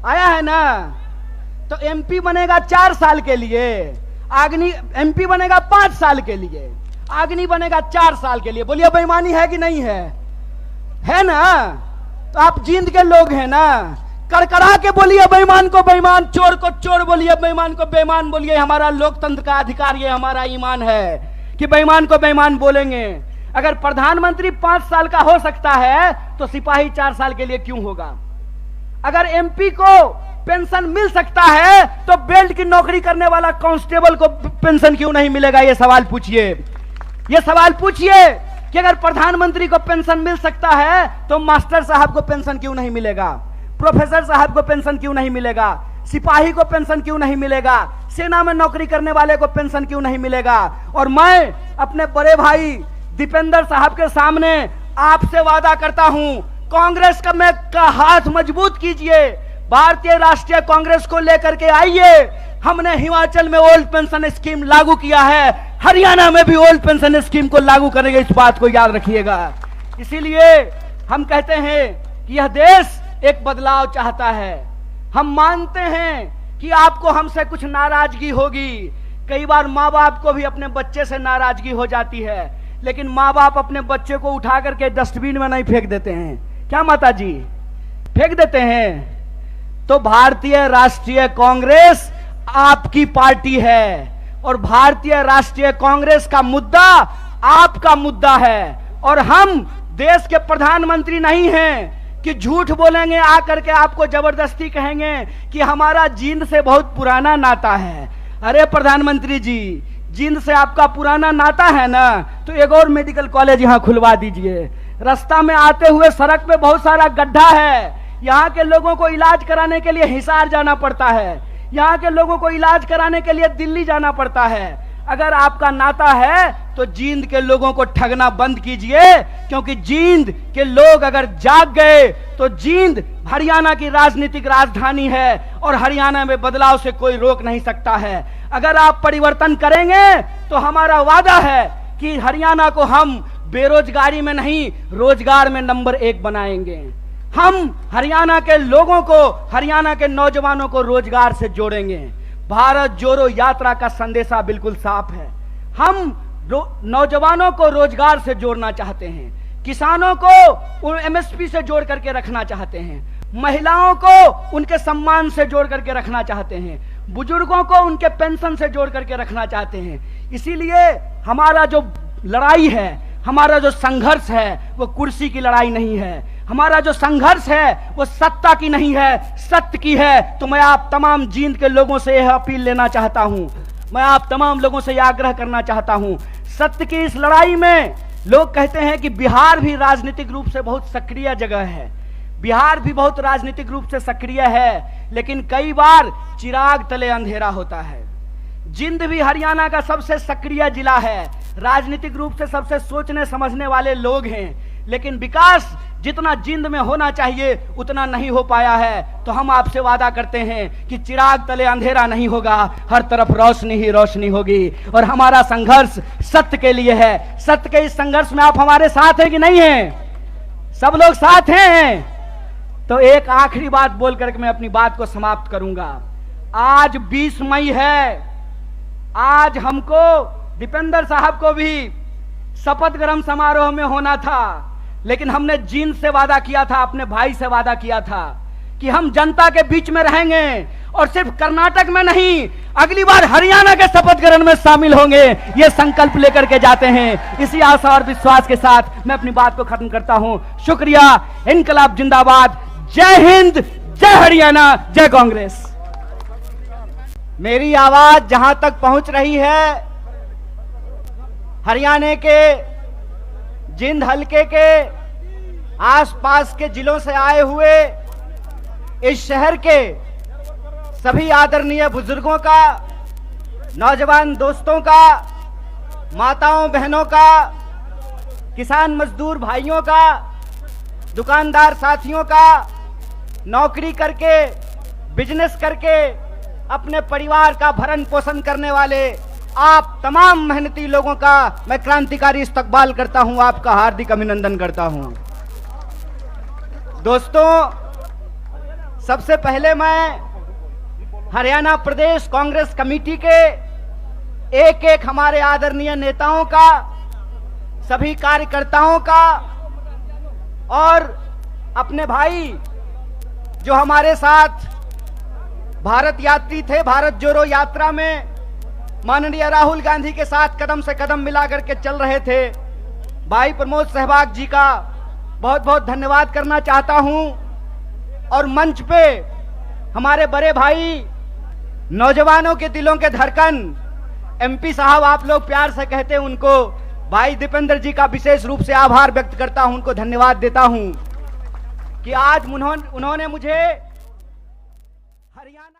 आया है ना। तो एमपी बनेगा 4 साल के लिए, अग्नि एमपी बनेगा 5 साल के लिए, अग्नि बनेगा 4 साल के लिए। बोलिए बेईमानी है कि नहीं है? है ना। तो आप जींद के लोग हैं ना, कड़कड़ा के बोलिए बेईमान को बेईमान, चोर को चोर बोलिए, बेईमान को बेईमान बोलिए। हमारा लोकतंत्र का अधिकार, ये हमारा ईमान है कि बेईमान को बेईमान बोलेंगे। अगर प्रधानमंत्री 5 साल का हो सकता है तो सिपाही 4 साल के लिए क्यों होगा? अगर एमपी को पेंशन मिल सकता है तो बेल्ट की नौकरी करने वाला कांस्टेबल को पेंशन क्यों नहीं मिलेगा? ये सवाल पूछिए, ये सवाल पूछिए कि अगर प्रधानमंत्री को पेंशन मिल सकता है तो मास्टर साहब को पेंशन क्यों नहीं मिलेगा? प्रोफेसर साहब को पेंशन क्यों नहीं मिलेगा? सिपाही को पेंशन क्यों नहीं मिलेगा? सेना में नौकरी करने वाले को पेंशन क्यों नहीं मिलेगा? और मैं अपने बड़े भाई दीपेंद्र साहब के सामने आपसे वादा करता हूं, कांग्रेस का हाथ मजबूत कीजिए, भारतीय राष्ट्रीय कांग्रेस को लेकर के आइए। हमने हिमाचल में ओल्ड पेंशन स्कीम लागू किया है, हरियाणा में भी ओल्ड पेंशन स्कीम को लागू करेंगे, इस बात को याद रखिएगा। इसीलिए हम कहते हैं कि यह देश एक बदलाव चाहता है। हम मानते हैं कि आपको हमसे कुछ नाराजगी होगी, कई बार माँ बाप को भी अपने बच्चे से नाराजगी हो जाती है, लेकिन माँ बाप अपने बच्चे को उठा करके डस्टबिन में नहीं फेंक देते हैं, क्या माता जी? फेंक देते हैं। तो भारतीय राष्ट्रीय कांग्रेस आपकी पार्टी है और भारतीय राष्ट्रीय कांग्रेस का मुद्दा आपका मुद्दा है। और हम देश के प्रधानमंत्री नहीं हैं कि झूठ बोलेंगे, आकर के आपको जबरदस्ती कहेंगे कि हमारा जींद से बहुत पुराना नाता है। अरे प्रधानमंत्री जी, जींद से आपका पुराना नाता है ना, तो एक और मेडिकल कॉलेज यहां खुलवा दीजिए। रास्ता में आते हुए सड़क पे बहुत सारा गड्ढा है, यहाँ के लोगों को इलाज कराने के लिए हिसार जाना पड़ता है, यहाँ के लोगों को इलाज कराने के लिए दिल्ली जाना पड़ता है। अगर आपका नाता है तो जींद के लोगों को ठगना बंद कीजिए, क्योंकि जींद के लोग अगर जाग गए तो जींद हरियाणा की राजनीतिक राजधानी है और हरियाणा में बदलाव से कोई रोक नहीं सकता है। अगर आप परिवर्तन करेंगे तो हमारा वादा है कि हरियाणा को हम बेरोजगारी में नहीं, रोजगार में नंबर 1 बनाएंगे। हम हरियाणा के लोगों को, हरियाणा के नौजवानों को रोजगार से जोड़ेंगे। भारत जोड़ो यात्रा का संदेशा बिल्कुल साफ है। हम नौजवानों को रोजगार से जोड़ना चाहते हैं, किसानों को एमएसपी से जोड़ करके रखना चाहते हैं, महिलाओं को उनके सम्मान से जोड़ करके रखना चाहते हैं, बुजुर्गों को उनके पेंशन से जोड़ करके रखना चाहते हैं। इसीलिए हमारा जो लड़ाई है, हमारा जो संघर्ष है, वो कुर्सी की लड़ाई नहीं है। हमारा जो संघर्ष है वो सत्ता की नहीं है, सत्य की है। तो मैं आप तमाम जींद के लोगों से यह अपील लेना चाहता हूं, मैं आप तमाम लोगों से यह आग्रह करना चाहता हूं, सत्य की इस लड़ाई में लोग कहते हैं कि बिहार भी राजनीतिक रूप से बहुत सक्रिय जगह है, बिहार भी बहुत राजनीतिक रूप से सक्रिय है, लेकिन कई बार चिराग तले अंधेरा होता है। जींद भी हरियाणा का सबसे सक्रिय जिला है, राजनीतिक रूप से सबसे सोचने समझने वाले लोग हैं, लेकिन विकास जितना जींद में होना चाहिए उतना नहीं हो पाया है। तो हम आपसे वादा करते हैं कि चिराग तले अंधेरा नहीं होगा, हर तरफ रोशनी ही रोशनी होगी। और हमारा संघर्ष सत्य के लिए है। सत्य के इस संघर्ष में आप हमारे साथ हैं कि नहीं हैं? सब लोग साथ हैं। तो एक आखिरी बात बोल करके मैं अपनी बात को समाप्त करूंगा। आज 20 मई है, आज हमको दीपेंद्र साहब को भी शपथ ग्रहण समारोह में होना था, लेकिन हमने जींद से वादा किया था, अपने भाई से वादा किया था कि हम जनता के बीच में रहेंगे और सिर्फ कर्नाटक में नहीं, अगली बार हरियाणा के शपथ ग्रहण में शामिल होंगे, ये संकल्प लेकर के जाते हैं। इसी आशा और विश्वास के साथ मैं अपनी बात को खत्म करता हूं। शुक्रिया। इनकलाब जिंदाबाद। जय हिंद, जय हरियाणा, जय कांग्रेस। मेरी आवाज जहां तक पहुंच रही है, हरियाणा के जींद हलके के आसपास के जिलों से आए हुए इस शहर के सभी आदरणीय बुजुर्गों का, नौजवान दोस्तों का, माताओं बहनों का, किसान मजदूर भाइयों का, दुकानदार साथियों का, नौकरी करके बिजनेस करके अपने परिवार का भरण पोषण करने वाले आप तमाम मेहनती लोगों का मैं क्रांतिकारी इस्तकबाल करता हूं, आपका हार्दिक अभिनंदन करता हूं। दोस्तों, सबसे पहले मैं हरियाणा प्रदेश कांग्रेस कमेटी के एक एक हमारे आदरणीय नेताओं का, सभी कार्यकर्ताओं का और अपने भाई जो हमारे साथ भारत यात्री थे, भारत जोड़ो यात्रा में माननीय राहुल गांधी के साथ कदम से कदम मिलाकर के चल रहे थे, भाई प्रमोद सहवाग जी का बहुत बहुत धन्यवाद करना चाहता हूं। और मंच पे हमारे बड़े भाई, नौजवानों के दिलों के धड़कन, एमपी साहब आप लोग प्यार से कहते हैं उनको, भाई दीपेंद्र जी का विशेष रूप से आभार व्यक्त करता हूं, उनको धन्यवाद देता हूं कि आज उन्होंने मुझे